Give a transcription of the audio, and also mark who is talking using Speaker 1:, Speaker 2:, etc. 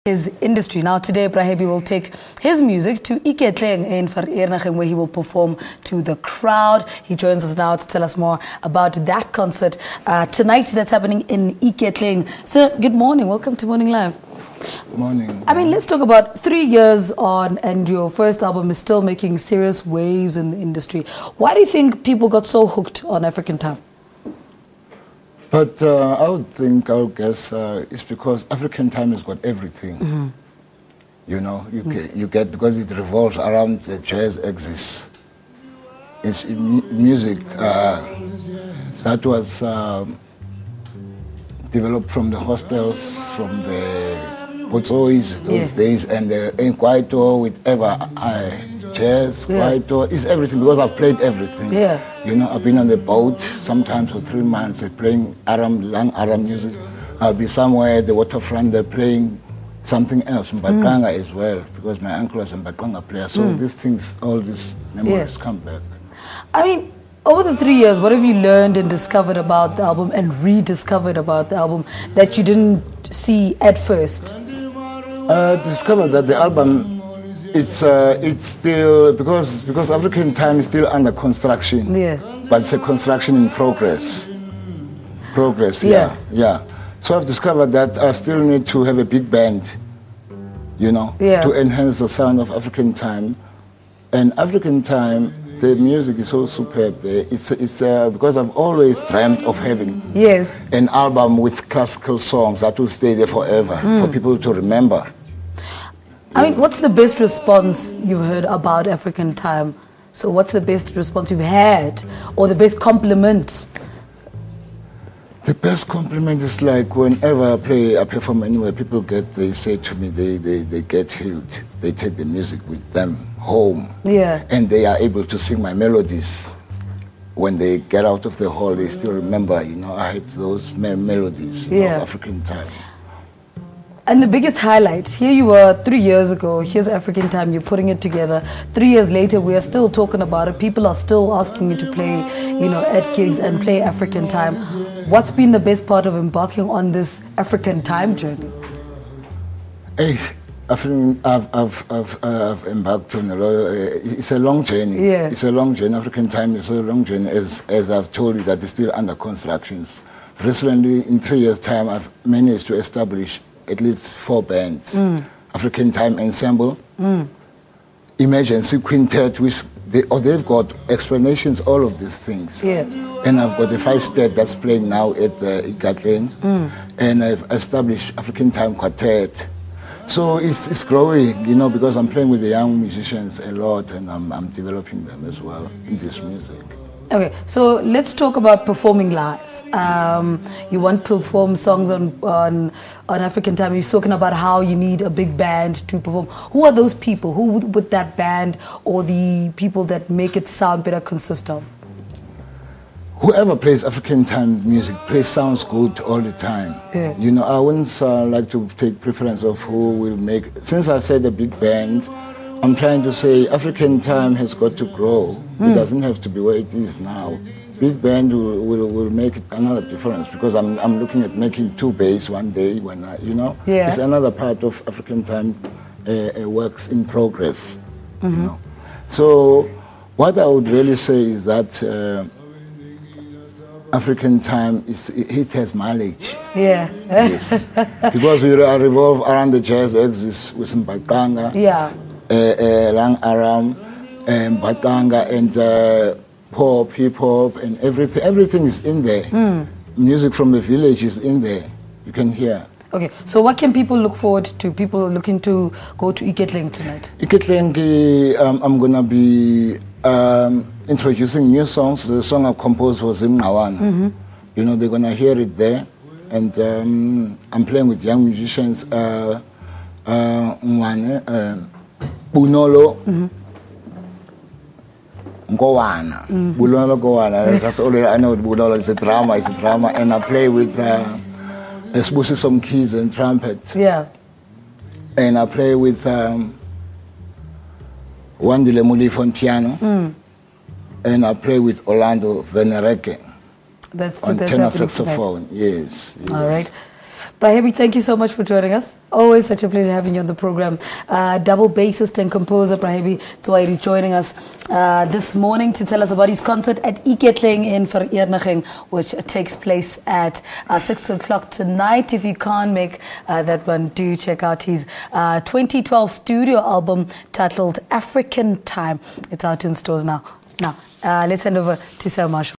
Speaker 1: his industry. Now today, Herbie will take his music to Iketleng in Vereeniging, where he will perform to the crowd. He joins us now to tell us more about that concert tonight that's happening in Iketleng. Sir, good morning. Welcome to Morning Live.
Speaker 2: Good morning.
Speaker 1: I mean, let's talk about 3 years on, and your first album is still making serious waves in the industry. Why do you think people got so hooked on African time?
Speaker 2: But I would guess it's because African time has got everything. Mm-hmm. You know, you get, because it revolves around the jazz axis. It's music that was developed from the hostels, from the Botsois those days, and the Kwaito with jazz, Kwaito, it's everything, because I've played everything.
Speaker 1: Yeah.
Speaker 2: You know, I've been on the boat sometimes for 3 months playing long Aram music. I'll be somewhere at the waterfront, they're playing something else, Mbaqanga as well, because my uncle was a Mbaqanga player. So these things, all these memories come back.
Speaker 1: I mean, over the 3 years, what have you learned and discovered about the album and rediscovered about the album that you didn't see at first?
Speaker 2: I discovered that the album, it's still, because African time is still under construction. Yeah. But it's a construction in progress. Yeah. So I've discovered that I still need to have a big band, you know, to enhance the sound of African time. And African time, the music is so superb there. It's because I've always dreamt of having an album with classical songs that will stay there forever for people to remember.
Speaker 1: I mean, what's the best response you've heard about African time? So what's the best response you've had, or the best compliment?
Speaker 2: The best compliment is like whenever I perform anywhere, people they say to me, they get healed. They take the music with them home. Yeah. And they are able to sing my melodies. When they get out of the hall, they still remember, you know, I had those melodies of African time.
Speaker 1: And the biggest highlight, here you were 3 years ago, here's African time, you're putting it together. 3 years later, we are still talking about it. People are still asking you to play, you know, at gigs and play African time. What's been the best part of embarking on this African time journey?
Speaker 2: Hey, I've embarked on a lot. It's a long journey. Yeah. It's a long journey. African time is a long journey, as I've told you, that it's still under constructions. Recently, in 3 years' time, I've managed to establish at least 4 bands. African Time Ensemble, Emergency Quintet, which they've got explanations, all of these things. Yeah. And I've got a 5-state that's playing now at Iketleng, and I've established African Time Quartet. So it's growing, you know, because I'm playing with the young musicians a lot, and I'm developing them as well in this music.
Speaker 1: Okay, so let's talk about performing live. You want to perform songs on African time. You've spoken about how you need a big band to perform. Who are those people? Who would that band or the people that make it sound better consist of?
Speaker 2: Whoever plays African time music sounds good all the time. Yeah. You know, I wouldn't like to take preference of who will make. Since I said a big band, I'm trying to say African time has got to grow. It doesn't have to be where it is now. Big band will make another difference, because I'm looking at making 2 bass one day when you know, it's another part of African time works in progress. You know? So what I would really say is that African time it has mileage. Yeah. Yes. Because we revolve around the jazz axis with Mbaqanga, Lang Aram, Mbaqanga, and pop, hip-hop, and everything. Everything is in there. Music from the village is in there. You can hear. Okay, so what can people look forward to? People looking to go to Iketleng tonight? Iketleng, I'm going to be introducing new songs. The song I composed for Zimnawana. You know, they're going to hear it there. And I'm playing with young musicians. Bunolo. Bulolo Gowana. That's all I know. Bulolo is a drama. It's a drama, and I play with some keys and trumpet. Yeah. And I play with Wandile Mulif on piano, and I play with Orlando Vereeniging on tenor saxophone. Yes.
Speaker 1: All right. Herbie, thank you so much for joining us. Always such a pleasure having you on the program. Double bassist and composer Herbie Tsoaeli joining us this morning to tell us about his concert at Iketleng in Vereeniging, which takes place at 6 o'clock tonight. If you can't make that one, do check out his 2012 studio album titled African Time. It's out in stores now. Now, let's hand over to Sir Marshall.